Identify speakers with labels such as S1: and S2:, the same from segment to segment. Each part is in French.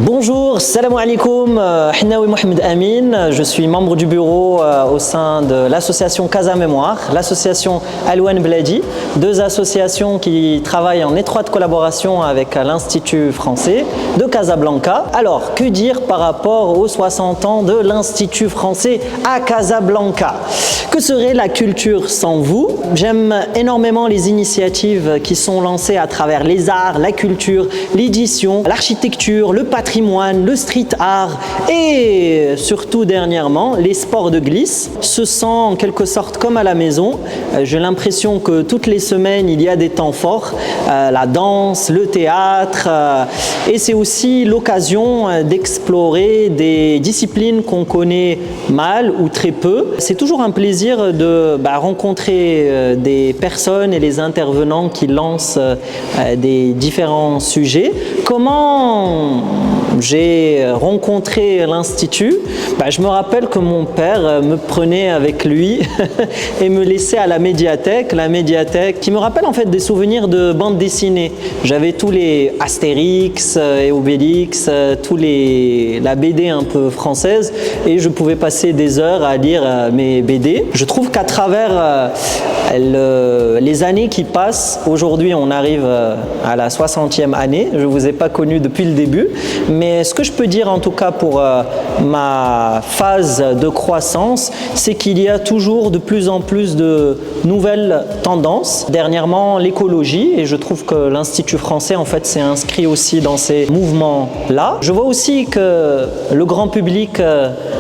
S1: Bonjour, salam alaikum, Hinnaoui Mohamed Amin, je suis membre du bureau au sein de l'association Casa Mémoire, l'association Alouane Bladi, deux associations qui travaillent en étroite collaboration avec l'Institut français de Casablanca. Alors, que dire par rapport aux 60 ans de l'Institut français à Casablanca? Que serait la culture sans vous? J'aime énormément les initiatives qui sont lancées à travers les arts, la culture, l'édition, l'architecture, le patrimoine, le street art et surtout dernièrement les sports de glisse. Se sent en quelque sorte comme à la maison. J'ai l'impression que toutes les semaines il y a des temps forts, la danse, le théâtre et c'est aussi l'occasion d'explorer des disciplines qu'on connaît mal ou très peu. C'est toujours un plaisir de rencontrer des personnes et les intervenants qui lancent des différents sujets. Comment j'ai rencontré l'Institut? Je me rappelle que mon père me prenait avec lui et me laissait à la médiathèque qui me rappelle en fait des souvenirs de bande dessinée. J'avais tous les Astérix et Obélix, la BD un peu française et je pouvais passer des heures à lire mes BD. Je trouve qu'à travers les années qui passent, aujourd'hui on arrive à la 60e année, je ne vous ai pas connu depuis le début, mais ce que je peux dire en tout cas pour ma phase de croissance, c'est qu'il y a toujours de plus en plus de nouvelles tendances. Dernièrement, l'écologie, et je trouve que l'Institut français en fait s'est inscrit aussi dans ces mouvements-là. Je vois aussi que le grand public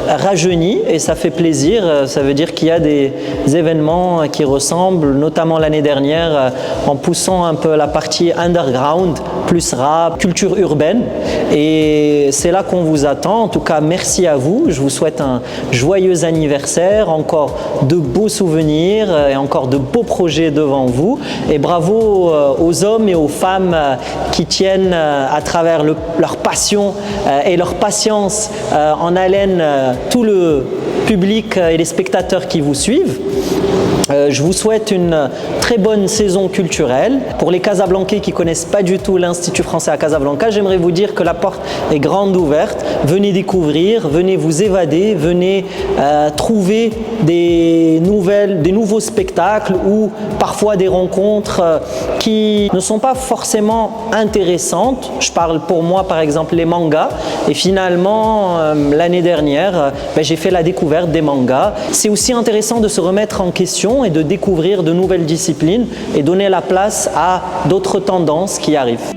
S1: rajeunit et ça fait plaisir, ça veut dire qu'il y a des événements qui ressemblent, notamment l'année dernière en poussant un peu la partie underground, plus rap, culture urbaine et c'est là qu'on vous attend. En tout cas, merci à vous, je vous souhaite un joyeux anniversaire, encore de beaux souvenirs et encore de beaux projets devant vous et bravo aux hommes et aux femmes qui tiennent à travers leur passion et leur patience en haleine tout le public et les spectateurs qui vous suivent. Je vous souhaite une très bonne saison culturelle. Pour les Casablancais qui ne connaissent pas du tout l'Institut français à Casablanca, j'aimerais vous dire que la porte est grande ouverte. Venez découvrir, venez vous évader, venez trouver des nouveaux spectacles ou parfois des rencontres qui ne sont pas forcément intéressantes. Je parle pour moi par exemple les mangas et finalement l'année dernière j'ai fait la découverte des mangas. C'est aussi intéressant de se remettre en question et de découvrir de nouvelles disciplines et donner la place à d'autres tendances qui arrivent.